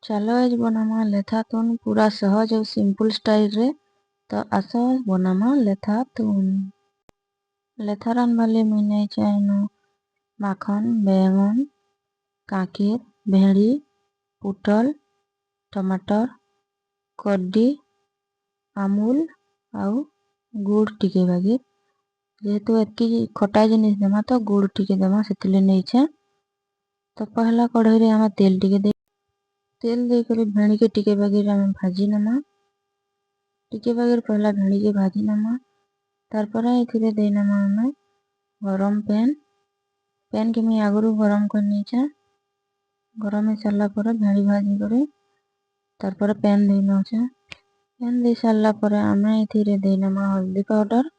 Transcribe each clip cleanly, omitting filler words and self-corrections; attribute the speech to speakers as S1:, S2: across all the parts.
S1: चलो आज बनामा लेथा तुन पूरा सहज और सिंपल स्टाइल रे। तो आस बनामा लेथा तुन। लेथा रान वाले मुझे चाहिए माखन, बैंगन, कांकेर, भेड़ी, पुटल, टमाटर, कड्डी, आमूल आउ गुड़ टिके बागे। जेहेतु एतकी खटा जिनिस देमा तो गुड़ टिके देमा से नहीं छे। तो पहला कढ़ाई रे आम तेल टिके दे तेल देकर भेड़ी के टिके बगैर आम भाजी नमा। टिके बगैर पहला भेड़ी के भाजी नमा। तारपर एथिरे दे नमा आम गरम पैन के मैं आगुरु गरम करनी छे। गरम हो सारा पर भेड़ी भाजी करे तारपर पैन दे नछे। पैन दे सारा पर आम एथिरे दे नमा हल्दी पाउडर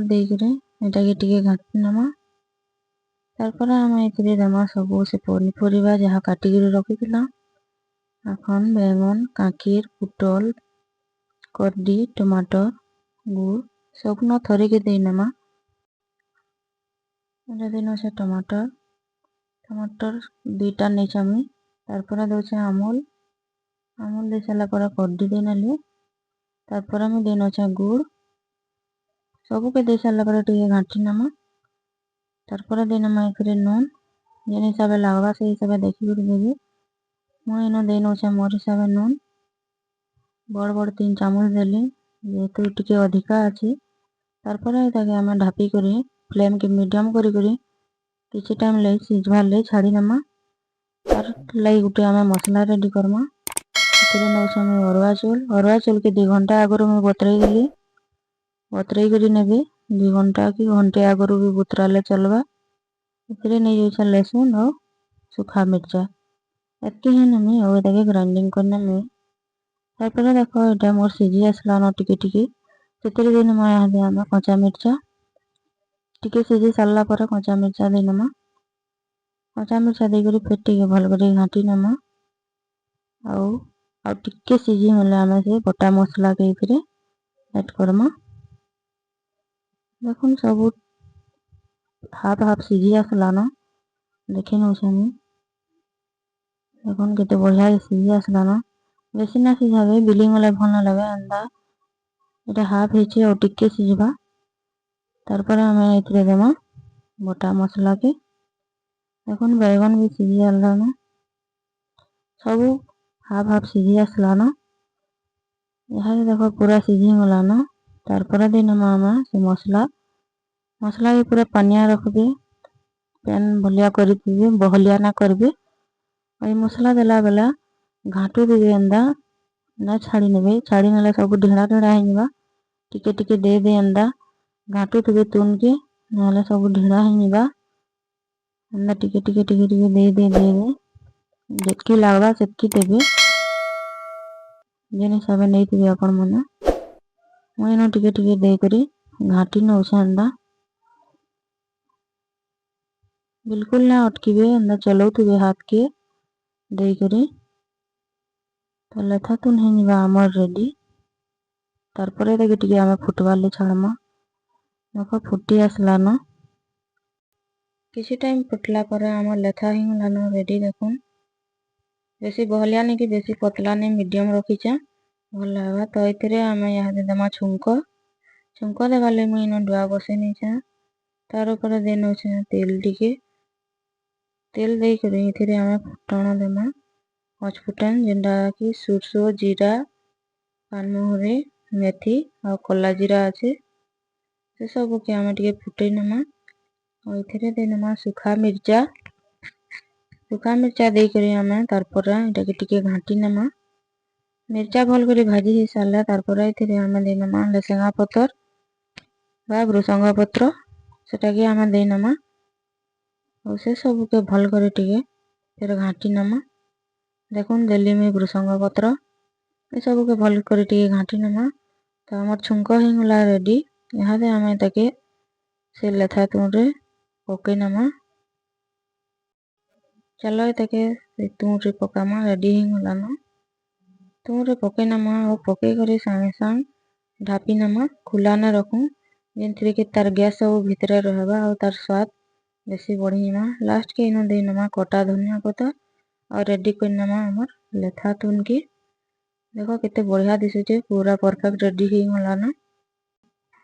S1: देकर एटा के टिके घाटी नमा। तारपर आम एथिरे दमा सबो से पनीपरिया जहाँ काटिकी रखिथिला माखन, बैंगन, कांकेर, पुटल, कड्डी, टमाटर, गुड़ सब न थरे के दे नमा। देना से टमाटर दुईटा नहीं चामी। तारपर दे आमूल दे सारा पर कड्डी दे नाली। तारपर आम देना गुड़ सबू के दे सारा पर टिके घाटी नमा। तारपर दे नमा एथिरे नून जेन हिसाब लगवा से हिसाब देखिक देवी। मुझे दे नौचे मोर हिसाब नून बड़ 3 चामच देली जेहेतु टिके अधिका अच्छी। तारपर आम ढापी कर फ्लेम के मीडियम किसी टाइम ले सिझवार ले छाड़ी नमा। तार लगी गुटे आम मसला रेडी करमा। नौचे अरुआ चौल के 2 घंटा आगुरी मुझे बतरई कर नेबी 2 घंटा कि घंटे आगुरी भी बतराले चलवा। इतने नहीं जाऊे लहसुन और सुखा मिर्चा एतकी ही नमी और एटाके ग्राइंडिंग करने में। तारपर देखो ये मोर सीझी आसला न टिके से दिन यहाँ दे आम कचा मिर्चा टिके सीझी सारा पर कचा मिर्चा दे नमा। कचा मिर्चा देकर फिर टिके भल कर घाटी नमा। आउ टिके सीझी गले आम से बटा मसला के ऐड करमा। देखो सब हाफ सीझी आसला न देखी नौचे देखो केते बढ़िया सीझी आसला न। बेसी ना सीझाबे बिलिंग वाला भल ना लगे अंदा एटा हाफ हेचे और टिके सीझबा। तारपर आम एथिरे देमा बटा मसला के देखो बैगन भी सीझी आसला न सब हाफ सीझी आसला न। यहाँ देखो पूरा सीझी गला न। तारपर दे नमा आम से मसला के पूरा पानिया रखबे पैन भलिया कर बहलिया ना करबे। और मसला देला बेला घाटू देवे अंदा ना छाड़ी नेबे छाड़ी नेले सब ढेड़ा हो टिके दे अंदा घाटू थे तुन के ना सब ढेड़ा हो अंदा टिके दे जितकी लगवा सेतकी देवे जेन हिसाब नहीं थे आपण मैंने मुझे टिके देकर घाटी नौचे अंदा बिल्कुल ना अटकीबे अंदा चलाउे हाथ के देकर। तो लेथा तुन है आमर रेडी। तारपर टिके आम फुटवार ले छाड़मा देखो फुटी आसला न। किसी टाइम फुटला पर आम लेथा ही रेडी। देखो बेसी बहलिया नहीं कि बेसी पतला नहीं मीडियम रखीचे भल लगा। तो ये आम यहाँ देमा छुंक देवाले मुझे डुआ बसई नहीं तार ऊपर दे नौचे तेल देकर ये आम फुटण देमा पचफुटन जेनटा कि सुरसो जीरा पानमहुरी मेथी और कला जीरा अच्छे से सब के आम टे फुटे नमा। और ये दे नमा सुखा मिर्चा देकर आम तारपर एटा के टिके घाटी नमा। मिर्चा भल कर भाजी हो सारा तारपर ये आम दे नमा लेसेंगा पतर बा भृसंगा पत्र सेटा के आम दे नमा। और से सब के भल कर टिके फिर घाटी नमा। देखो देली में भृसंगा पत्र ये सब के भल कर टिके घाटी नमा। तो आम छुंक हो गला रेडी। यहाँ दे आम ताके से लेथा तुरे पकई नमा। चलो ताके तुरे पकामा रेडी हो गला न तुरे पकई नमा और पकई कर सांगे सांग ढापी नमा खुला ना रखूँ जेन कि तार गैस सब भितर रहबा और तार स्वाद बेसी बढ़ीमा। लास्ट के इन दे नमा कटा धनिया पत्ता और रेडी करनेमा आमर लेथा तुन की देखो केते बढ़िया दिशुचे पूरा परफेक्ट रेडी हो गलाना।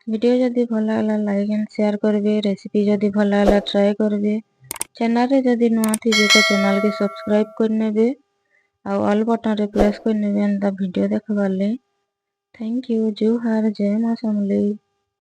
S1: वीडियो जदि भल लागला लाइक एंड शेयर करबे, रेसिपी जदि भल लागला ट्राई करबे, चैनल रे जदि नुआ थिबे तो चैनल के सब्सक्राइब करनेबे और ऑल बटन रे प्रेस करनेबे एंदा वीडियो देखबार ले। Thank you. जुहार, जय मां समलेई।